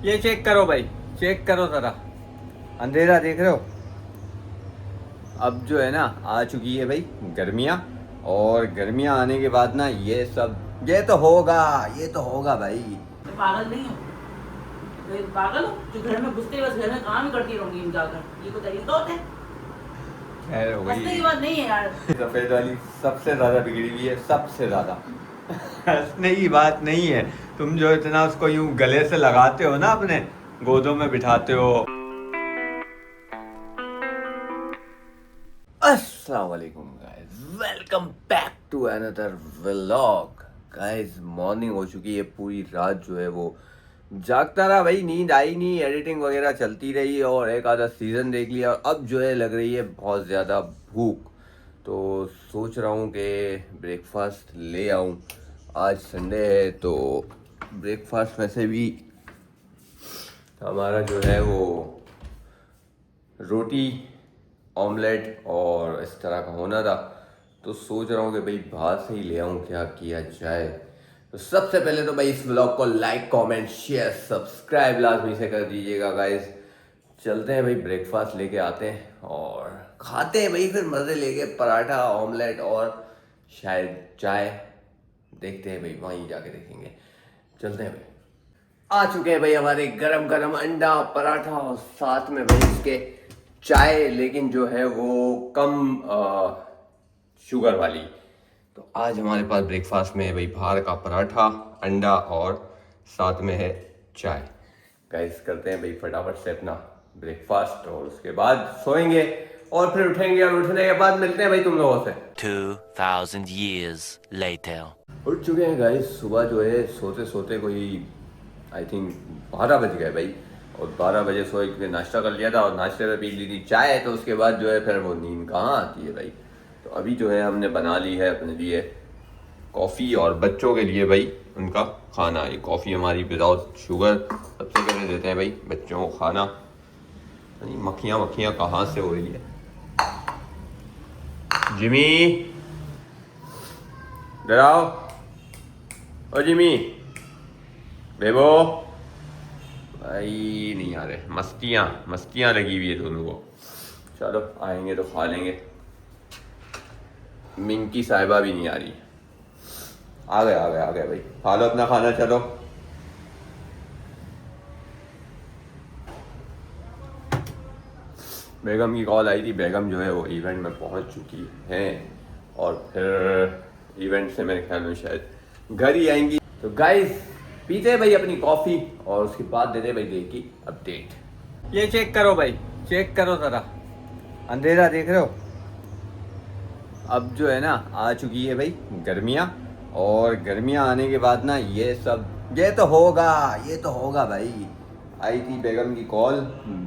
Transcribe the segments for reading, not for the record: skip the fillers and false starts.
ये चेक करो भाई, चेक करो जरा, अंधेरा देख रहे हो। अब जो है ना आ चुकी है भाई गर्मियाँ, और गर्मियाँ आने के बाद ना ये सब ये तो होगा भाई। मैं पागल नहीं हूँ। मैं पागल हूँ जो घर में घुसते ही बस घर में काम ही करती रहूंगी जाकर। ये कोई तरीका होता है? खैर हो हंसने गई। की बात नहीं है यार। सफेद वाली सबसे ज्यादा बिगड़ी हुई है, सबसे ज्यादा। हंसने की बात नहीं है, तुम जो इतना उसको यूं गले से लगाते हो ना, अपने गोदों में बिठाते हो। अस्सलाम वालेकुम guys, welcome back to another vlog. Guys morning हो चुकी है, पूरी रात जो है वो जागता रहा भाई, नींद आई नहीं, एडिटिंग वगैरह चलती रही और एक आधा सीज़न देख लिया, और अब जो है लग रही है बहुत ज़्यादा भूख। तो सोच रहा हूँ कि ब्रेकफास्ट ले आऊँ। आज संडे है तो ब्रेकफास्ट में से भी हमारा जो है वो रोटी ऑमलेट और इस तरह का होना था। तो सोच रहा हूँ कि भाई बाहर से ही ले आऊँ, क्या किया जाए। तो सबसे पहले तो भाई इस ब्लॉग को लाइक कमेंट शेयर सब्सक्राइब लाजमी से कर दीजिएगा गाइस। चलते हैं भाई, ब्रेकफास्ट लेके आते हैं और खाते हैं भाई, फिर मज़े लेके पराठा ऑमलेट और शायद चाय। देखते हैं भाई, वहीं जाके देखेंगे। चलते हैं भाई। आ चुके हैं भाई हमारे गरम गरम अंडा पराठा और साथ में भाई इसके चाय, लेकिन जो है वो कम शुगर वाली। तो आज हमारे पास ब्रेकफास्ट में है भाई बाहर का पराठा अंडा और साथ में है चाय। गाइस करते हैं भाई फटाफट से अपना ब्रेकफास्ट और उसके बाद सोएंगे और फिर उठेंगे, और उठने के बाद मिलते हैं भाई तुम लोगों से। 2000 years later. उठ चुके हैं गाइस। सुबह जो है सोते सोते कोई आई थिंक 12 बज गए भाई, और 12 बजे सोए क्योंकि नाश्ता कर लिया था और नाश्ते में पी ली थी चाय। तो उसके बाद जो है फिर वो नींद कहाँ आती है भाई। तो अभी जो है हमने बना ली है अपने लिए कॉफ़ी और बच्चों के लिए भाई उनका खाना। ये कॉफ़ी हमारी विदाउट शुगर। सबसे पहले देते हैं भाई बच्चों को खाना। मक्खियाँ मक्खियाँ कहाँ से हो रही है। जिमी डराओ, ओ जिमी बेबो भाई नहीं आ रहे। मस्तियाँ लगी हुई है दोनों को। चलो आएंगे तो खा लेंगे। मिंकी साहिबा भी नहीं आ रही। आ गए भाई, खा लो अपना खाना। चलो बेगम की कॉल आई थी, बेगम जो है वो इवेंट में पहुंच चुकी है और फिर इवेंट से मेरे ख्याल में शायद घर ही आएंगी। तो गाइस पीते हैं भाई अपनी कॉफ़ी और उसके बाद देते हैं भाई डे की अपडेट। ये चेक करो भाई, चेक करो ज़रा, अंधेरा देख रहे हो। अब जो है ना आ चुकी है भाई गर्मियाँ, और गर्मियाँ आने के बाद ना ये सब ये तो होगा भाई। आई थी बेगम की कॉल।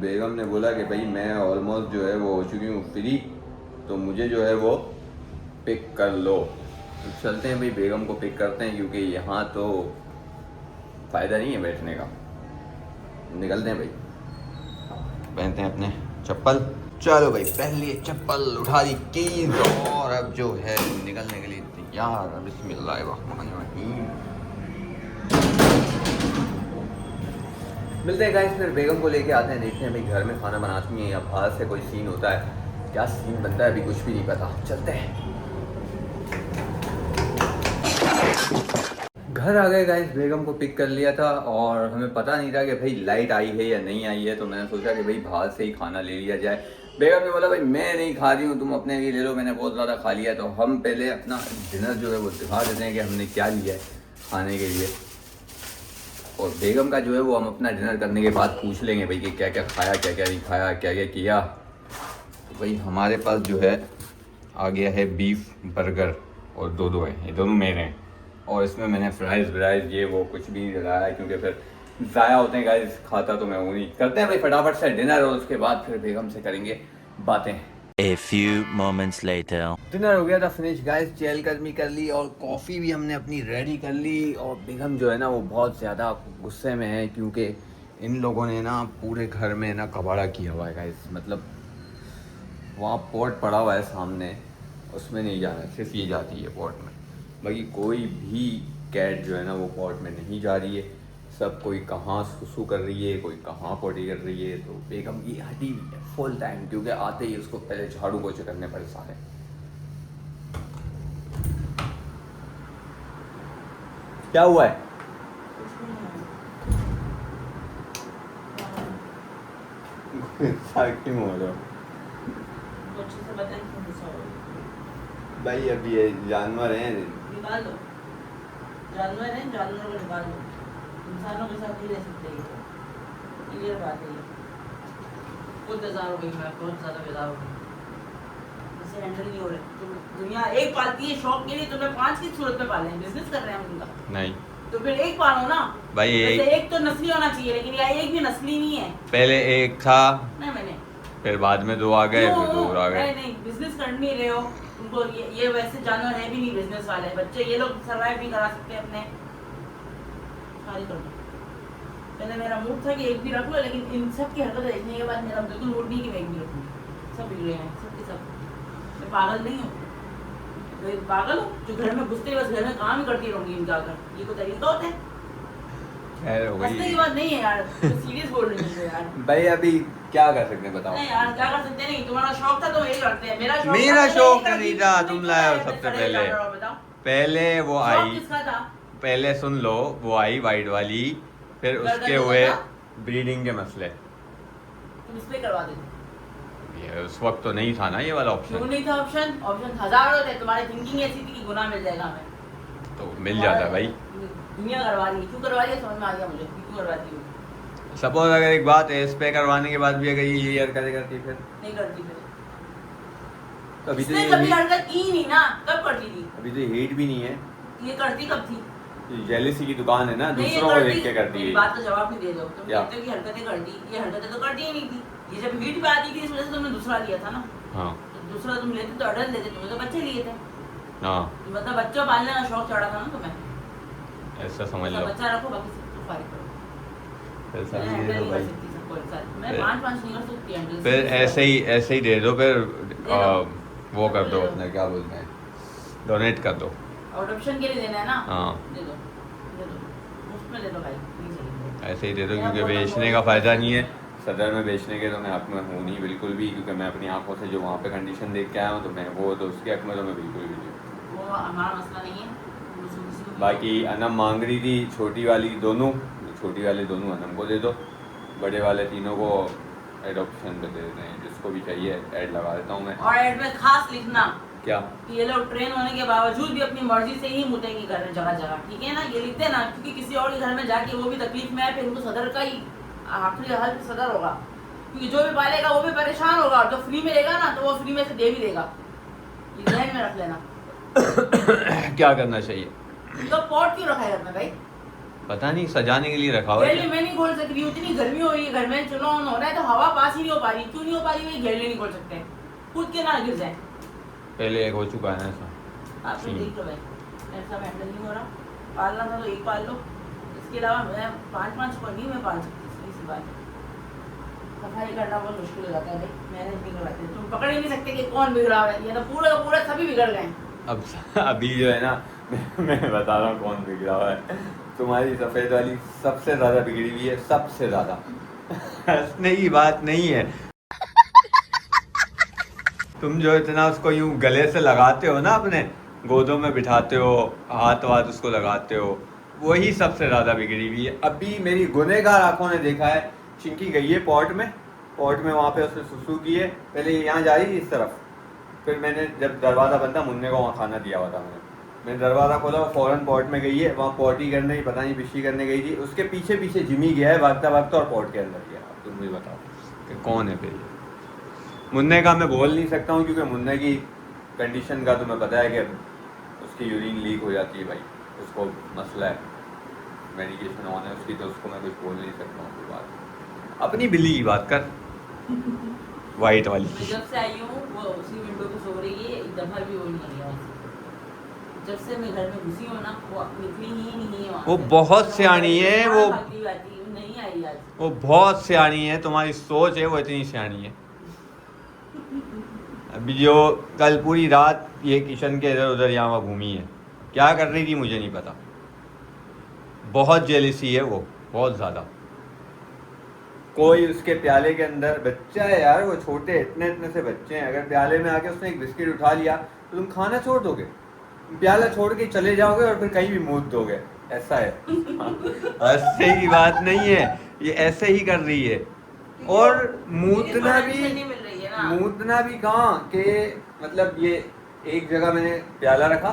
बेगम ने बोला कि भाई मैं ऑलमोस्ट जो है वो हो चुकी हूँ फ्री, तो मुझे जो है वो पिक कर लो। तो चलते हैं भाई, बेगम को पिक करते हैं क्योंकि यहाँ तो फ़ायदा नहीं है बैठने का। निकलते हैं भाई, पहनते हैं अपने चप्पल। चलो भाई पहले चप्पल उठा दी कीज और अब जो है निकलने के लिए तैयार। बिस्मिल्लाहिर्रहमानिर्रहीम। मिलते हैं गाइस, फिर बेगम को लेके आते हैं, देखते हैं भाई घर में खाना बनाती हैं या बाहर से कोई सीन होता है। क्या सीन बनता है अभी कुछ भी नहीं पता। चलते हैं। घर आ गए गाइस, बेगम को पिक कर लिया था और हमें पता नहीं था कि भाई लाइट आई है या नहीं आई है। तो मैंने सोचा कि भाई बाहर से ही खाना ले लिया जाए। बेगम ने बोला भाई मैं नहीं खा रही हूँ, तुम अपने लिए ले लो, मैंने बहुत ज़्यादा खा लिया। तो हम पहले अपना डिनर जो है वो दिखा देते हैं कि हमने क्या लिया है खाने के लिए, और बेगम का जो है वो हम अपना डिनर करने के बाद पूछ लेंगे भाई कि क्या क्या खाया, क्या क्या नहीं खाया, क्या क्या किया। तो भाई हमारे पास जो है आ गया है बीफ बर्गर, और दो हैं, ये दोनों मेरे हैं। और इसमें मैंने फ्राइज़ व्राइज़ ये वो कुछ भी नहीं लगाया क्योंकि फिर ज़ाया होते हैं गाइस, खाता तो मैं हूँ नहीं। करते हैं भाई फटाफट से डिनर और उसके बाद फिर बेगम से करेंगे बातें। A few moments later. Dinner हो गया था फिनिश गाइस, चहलकदमी कर ली और कॉफ़ी भी हमने अपनी रेडी कर ली। और बेगम जो है ना वो बहुत ज़्यादा गुस्से में है क्योंकि इन लोगों ने ना पूरे घर में ना कबाड़ा किया हुआ है गाइस। मतलब वहाँ पॉट पड़ा हुआ है सामने, उसमें नहीं जाना, सिर्फ ये जाती है पॉट में। बाकी कोई भी कैट जो है ना वो पॉट में नहीं जा रही है। सब कोई कहाँ सुसु कर रही है, कोई कहाँ पोटी कर रही है। तो बेगम की हटी हुई है फुल टाइम, क्योंकि आते ही उसको पहले झाड़ू पोछे करने पड़े सारे। क्या हुआ है? क्यों हो रहा? भाई अभी ये जानवर हैं, निकाल दो। जानवर हैं, जानवरों को निकाल दो। इंसानों के साथ नहीं रह सकते ये तो। क्लियर बात है ये। बहुत बेजार हो गई मैं, बहुत ज़्यादा बेजार हो गई। इससे हैंडल नहीं हो रहे। तुम दुनिया एक पालती है शौक के लिए, तुम्हें 5 की सूरत में पाले हैं, बिजनेस कर रहे हैं हम उनका। नहीं तो फिर एक पालो ना भाई, एक तो नस्ली होना चाहिए, लेकिन यार एक भी नस्ली नहीं है। पहले एक था, नहीं मैंने फिर बाद में 2 आ गए, फिर 2 और आ गए। नहीं बिजनेस कर नहीं रहे हो उनको। ये वैसे जानवर है भी नहीं बिजनेस वाले बच्चे, ये लोग सर्वाइव नहीं करा सकते अपने। खाली कर दो। पहले मेरा मूड था कि एक भी रख लो, लेकिन इन सब की हरकतें देखने के बाद मेरा बिल्कुल मूड नहीं कि मैं एक भी रखूंगी। सब बिगड़े हैं सब के सब। मैं पागल नहीं हूँ, मैं पागल हूँ जो घर में घुसते ही बस घर में काम ही करती रहूंगी इनका आकर। ये कोई तरीका होता है? खैर हो हंसने गई की बात नहीं है यार, सीरियस बोल रही हूँ यार। भाई। अभी क्या कर सकते हैं बताओ? नहीं यार क्या कर सकते नहीं, तुम्हारा शौक था तो यही करते हैं। मेरा मेरा शौक नहीं था, तुम लाए हो सबसे सबसे पहले। पहले वो शौक आई, किसका था? पहले सुन लो, वो आई वाइट वाली, फिर गर्दन उसके का हुए था? ब्रीडिंग के मसले। तुम इस पे करवा देते। ये उस वक्त तो नहीं था ना ये वाला क्यों ऑप्शन, नहीं था ऑप्शन? ऑप्शन हजारों थे, तुम्हारी थिंकिंग ऐसी थी कि गुनाह मिल जाएगा हमें। तो मिल जाता भाई। दुनिया करवा रही है, क्यों करवा रही है समझ में आ गया मुझे, क्यों करवाती हूँ। सपोज अगर एक बात है, इस पे करवाने के बाद भी अगर ये हरकतें करती फिर नहीं करती फिर। अभी तो इसने कभी हरकत की ही नहीं ना, कब करती थी? अभी तो हेट भी नहीं है, ये करती कब थी? जेलिसी की दुकान है ना, नहीं, ये दूसरों को करती- देख के करती मेरी है। बात का जवाब नहीं दे दो। तुम क्या? कहते हो कि हरकतें करती, ये हरकतें तो करती ही नहीं थी। ये जब हीट पे आती थी इस वजह से तुमने दूसरा लिया था ना। हाँ तो दूसरा तुम लेते तो अडल्ट लेते, तुम्हें तो बच्चे लिए थे। हाँ, मतलब बच्चों पालने का शौक चढ़ा था ना तुम्हें। ऐसा समझ तो लो। बच्चा रखो, बाकी सबको फारिग करो। पैसा मैं भी हैंडल दे दो नहीं कर भाई, सकती सबको एक साथ। मैं फिर- 5-5 नहीं कर सकती हैंडल। फिर ऐसे ही दे दो, फिर दे दो। वो कर दो दे दो। अपने, क्या बोलते हैं, डोनेट कर दो। अडॉप्शन के लिए देना है ना? हाँ दे दो, दे दो, मुफ्त में दे दो भाई, नहीं चाहिए। ऐसे ही दे दो, मेरा क्योंकि बहुत बेचने मन का हो फ़ायदा रहा नहीं है। सदर में बेचने के तो मैं हक में हूँ नहीं बिल्कुल भी, क्योंकि मैं अपनी आंखों से जो वहाँ पे कंडीशन देख के आया हूँ, तो मैं वो तो उसके हक में तो मैं बिल्कुल भी नहीं हूँ। वो हमारा मसला नहीं है। किसी को- बाकी अनम मांग रही थी, छोटी वाली दोनों, छोटी वाले दोनों अनम को दे दो, बड़े वाले तीनों को एडॉप्शन पे दे देते हैं। जिसको भी चाहिए ऐड लगा देता हूँ मैं। और ऐड में खास लिखना क्या? कि ये लोग ट्रेन होने के बावजूद भी अपनी मर्जी से ही मुतेंगे कर रहे जगह जगह, ठीक है ना? ये लिख देना, क्योंकि किसी और के घर में जाके वो भी तकलीफ में है, फिर उनको सदर का ही आखिरी हल सदर होगा। क्योंकि जो भी पालेगा वो भी परेशान होगा, और जो फ्री में लेगा ना तो वो फ्री में से दे भी देगा। ये ध्यान में रख लेना। क्या करना चाहिए? तो पॉट क्यों रखा है घर में भाई? पता नहीं, सजाने के लिए रखा हुआ घेरले है। मैं नहीं खोल सक रही हूँ, इतनी गर्मी हो रही है घर में, चुनाव हो रहा है तो हवा पास ही नहीं हो पा रही। क्यों नहीं हो पा रही? ये घेरले नहीं खोल सकते, कूद के ना गिर जाए। पहले एक हो चुका है ना ऐसा। आप लोग देख लो भाई, ऐसा हैंडल नहीं हो रहा। पालना था तो एक पाल लो, इसके अलावा मैं 5-5 को नहीं मैं पाल सकती, सीधी सी बात है। सफाई करना बहुत मुश्किल हो जाता है भाई, मैनेज नहीं करवाते। तुम पकड़ ही नहीं सकते कि कौन बिगड़ा हुआ है, ये तो पूरा का पूरा सभी बिगड़ गए। अब अभी जो है ना मैं बता रहा हूँ कौन बिगड़ा हुआ है। तुम्हारी सफ़ेद वाली सबसे ज़्यादा बिगड़ी हुई है, सबसे ज़्यादा। हंसने की बात नहीं है। तुम जो इतना उसको यूं गले से लगाते हो ना, अपने गोदों में बिठाते हो, हाथ वाथ उसको लगाते हो, वही सबसे ज़्यादा बिगड़ी हुई है। अभी मेरी गुनहगार आंखों ने देखा है, चिंकी गई है पॉट में वहाँ पे उसने सुसु की है। पहले यहाँ जा रही थी इस तरफ, फिर मैंने जब दरवाज़ा बंद था, मुन्ने को वहाँ खाना दिया हुआ था मैंने दरवाज़ा खोला, वो फ़ौरन पॉट में गई है, वहाँ पॉटी करने की पता नहीं पिशी करने गई थी। उसके पीछे पीछे जिमी गया है भागता भागता, और पॉट के अंदर गया। अब तुम मुझे बताओ कि कौन है फिर ये? मुन्ने का मैं बोल नहीं सकता हूँ, क्योंकि मुन्ने की कंडीशन का तुम्हें पता है कि उसकी यूरिन लीक हो जाती है भाई, उसको मसला है, मेडिकेशन ऑन है उसकी, तो उसको मैं कुछ बोल नहीं सकता हूँ। कोई बात, अपनी बिल्ली की बात कर, वाइट वाली। मैं जब से आई हूँ वो उसी विंडो पे सो रही है, एक दफा भी वो नहीं गया। जब से मैं घर में घुसी हूँ ना, वो निकली ही नहीं है वहाँ वो से। बहुत सियानी है, वो नहीं आई आज। वो बहुत सियानी है, तुम्हारी सोच है वो इतनी सियानी है। अभी जो कल पूरी रात ये किचन के इधर उधर यहाँ वहाँ घूमी है, क्या कर रही थी मुझे नहीं पता। बहुत जेलिसी है वो, बहुत ज़्यादा। कोई उसके प्याले के अंदर बच्चा है यार, वो छोटे इतने इतने से बच्चे हैं, अगर प्याले में आके उसने एक बिस्किट उठा लिया तो तुम खाना छोड़ दोगे, प्याला छोड़ के चले जाओगे और फिर कहीं भी मूत दोगे, ऐसा है। ऐसे की बात नहीं है, ये ऐसे ही कर रही है। और मूतना भी कहाँ के, मतलब ये एक जगह मैंने प्याला रखा,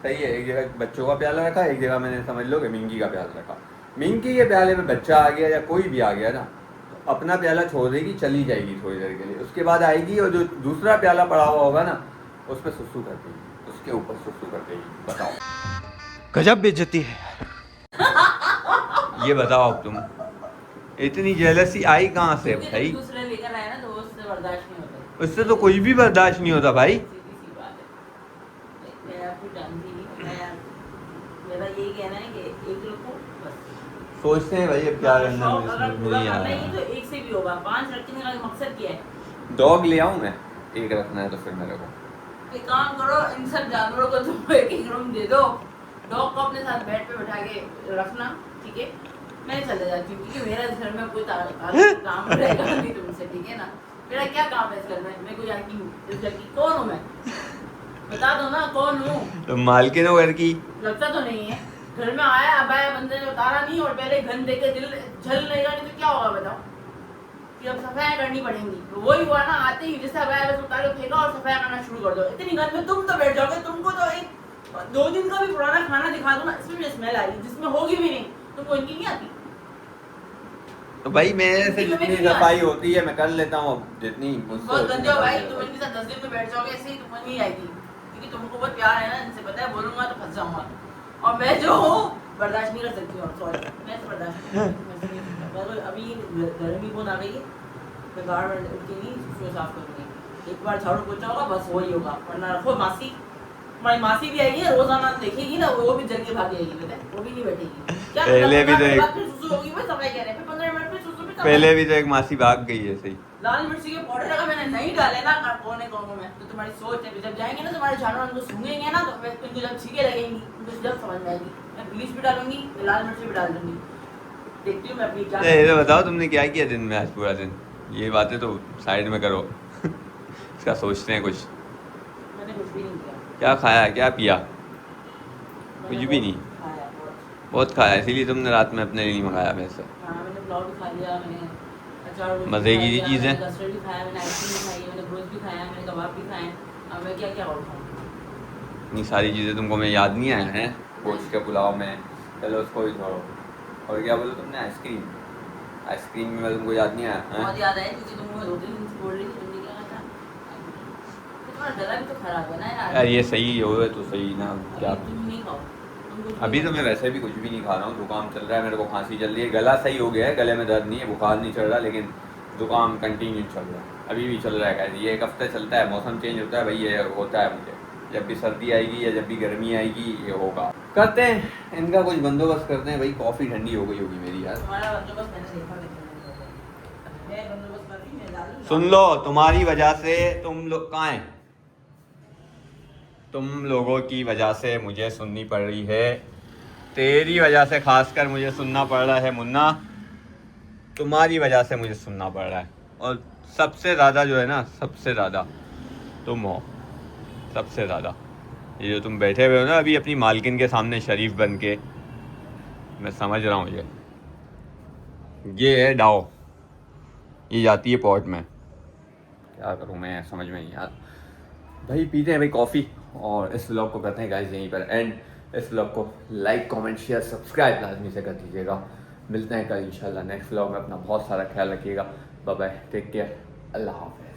सही है, एक जगह बच्चों का प्याला रखा, एक जगह मैंने समझ लो कि मिंकी का प्याला रखा। मिंकी के प्याले में बच्चा आ गया या कोई भी आ गया ना, तो अपना प्याला छोड़ देगी, चली जाएगी थोड़ी देर के लिए, उसके बाद आएगी और जो दूसरा प्याला पड़ा हुआ होगा ना उस पर सुसु कर देगी, उसके ऊपर सुसु कर देगी। बताओ, गजब बेइज्जती है। ये बताओ अब तुम, इतनी जेलसी आई कहाँ से भाई? दूसरे लेकर आए ना तो उससे बर्दाश्त नहीं होता, उससे तो कोई भी बर्दाश्त नहीं होता भाई। सीधी सी बात है। मैं आपको जानती नहीं, मेरा यही कहना है कि एक लोग को बस सोचते हैं भाई अब क्या करना है, अगर समझ में पूरा नहीं आ करना ही रहा। तो एक से भी होगा, 5 रखने का मकसद क्या है? डॉग ले आऊं मैं, एक रखना है तो फिर मेरे को एक काम करो, इन सब जानवरों को तुम एक एक रूम दे दो, डॉग को अपने साथ बेड पे बैठा के रखना, ठीक है? मैं चले जाती हूँ क्योंकि मेरा इस घर में कोई काम रहेगा नहीं तुमसे, ठीक है ना? मेरा क्या काम है इस घर में? मैं कोई जानती हूँ इस घर की? कौन हूँ मैं? बता दो ना कौन हूँ? तो मालकिन हो घर की। लगता तो नहीं है। घर में आया अब आया, बंदे ने उतारा नहीं और पहले घन दे के दिल झल लेगा नहीं तो क्या होगा बताओ? कि अब सफाई करनी पड़ेंगी, तो वही हुआ ना, आते ही जैसे अब आया बस उतार के फेंका और सफाई करना शुरू कर दो। इतनी गंद में तुम तो बैठ जाओगे, तुमको तो एक 2 दिन का भी पुराना खाना दिखा दो ना, इसमें भी स्मेल आएगी, जिसमें होगी भी नहीं, तुमको इनकी नहीं आती? तो भाई मेरे से जितनी सफाई होती है मैं कर लेता हूँ, जितनी मुझसे बहुत होती है गंदे हो मैं भाई, कर तुम लेता इनके साथ 10 दिन में बैठ जाओगे ऐसे ही, तुमको नहीं आएगी क्योंकि तुमको बहुत प्यार है ना इनसे, पता है, बोलूंगा तो फंस जाऊंगा और मैं जो हूँ बर्दाश्त नहीं कर सकती हूँ, सॉरी मैं तो बर्दाश्त नहीं कर सकती। अभी गर्मी बहुत आ गई है, मैं बाहर उठ के नहीं सुसु साफ करूँगी, एक बार झाड़ू पोछा होगा बस वही होगा, वरना रखो मासी, हमारी मासी भी आएगी रोजाना देखेगी ना, वो भी जल के भाग जाएगी, पता है, वो भी नहीं बैठेगी। क्या पहले भी तो एक- फिर सुसु होगी, मैं सफाई कह रहे हैं, फिर 15 मिनट में सुसु भी सफाई। पहले भी तो एक मासी भाग गई ऐसे ही। लाल मिर्ची के पाउडर अगर मैंने नहीं डाले ना कोने कोने में, तो तुम्हारी सोच है जब जाएंगे ना तुम्हारे जानवर उनको सूंघेंगे ना, तो फिर उनको जब छीके लगेंगी उनको जब समझ में आएगी, मैं ब्लीच भी डालूंगी, मैं लाल मिर्ची भी डाल दूंगी, देखती हूँ मैं अपनी जान। ये तो बताओ तुमने क्या किया दिन में आज पूरा दिन? ये बातें तो साइड में करो। इसका सोचते हैं कुछ। मैंने कुछ भी नहीं किया। क्या खाया, क्या पिया? मैंने कुछ भी नहीं। खाया बहुत खाया, इसीलिए तुमने रात में अपने लिए नहीं मंगाया वैसे। हाँ, मैंने पुलाव भी खा लिया, मैंने अचार भी मजे खा की लिया, चीज़ है। मैंने कस्टर्ड भी खाया, मैंने आइसक्रीम भी खाई है, मैंने ब्रोस्ट भी खाया, मैंने कबाब भी खाए, अब मैं क्या क्या और खाऊं? इतनी सारी चीज़ें तुमको मैं याद नहीं आया है? गोश्त के पुलाव में, चलो उसको भी छोड़ो। और क्या बोलो तुमने? आइसक्रीम, आइसक्रीम में तुमको याद नहीं आया? बहुत याद आया क्योंकि तुमको 2 दिन से बोल रही थी, तुमने क्या कहा था? तुम्हारा गला भी तो खराब है ना यार ये सही हो तो सही ना, क्या तुम नहीं खाओ, तुम कुछ अभी नहीं तो मैं वैसे भी कुछ भी नहीं खा रहा हूँ, जुकाम चल रहा है मेरे को, खांसी चल रही है, गला सही हो गया है, गले में दर्द नहीं है, बुखार नहीं चल रहा, लेकिन जुकाम कंटिन्यू चल रहा है, अभी भी चल रहा है। ये 1 हफ्ते चलता है, मौसम चेंज होता है भाई, ये होता है मुझे, जब भी सर्दी आएगी या जब भी गर्मी आएगी ये होगा। करते हैं इनका कुछ बंदोबस्त करते हैं भाई, कॉफ़ी ठंडी हो गई होगी मेरी यार। तुम्हारा बंदोबस्त मैंने देखा कितना मैं बंदोबस्त कर रही, मैं डालूं। सुन लो, तुम्हारी वजह से तुम लोग कहाँ हैं? तुम लोगों की वजह से मुझे सुननी पड़ रही है, तेरी वजह से खासकर मुझे सुनना पड़ रहा है मुन्ना, तुम्हारी वजह से मुझे सुनना पड़ रहा है, और सबसे ज़्यादा जो है ना, सबसे ज़्यादा तुम हो, सबसे ज़्यादा। ये जो तुम बैठे हुए हो ना अभी अपनी मालकिन के सामने शरीफ बन के, मैं समझ रहा हूँ ये है डाओ, ये जाती है पॉट में, क्या करूँ मैं समझ में नहीं यार। भाई पीते हैं भाई कॉफ़ी, और इस व्लॉग को करते हैं गाइस यहीं पर एंड। इस व्लॉग को लाइक कमेंट शेयर सब्सक्राइब लाजमी से कर दीजिएगा। मिलते हैं कल इंशाल्लाह नेक्स्ट व्लॉग में, अपना बहुत सारा ख्याल रखिएगा, बाय बाय, टेक केयर, अल्लाह हाफ़िज़।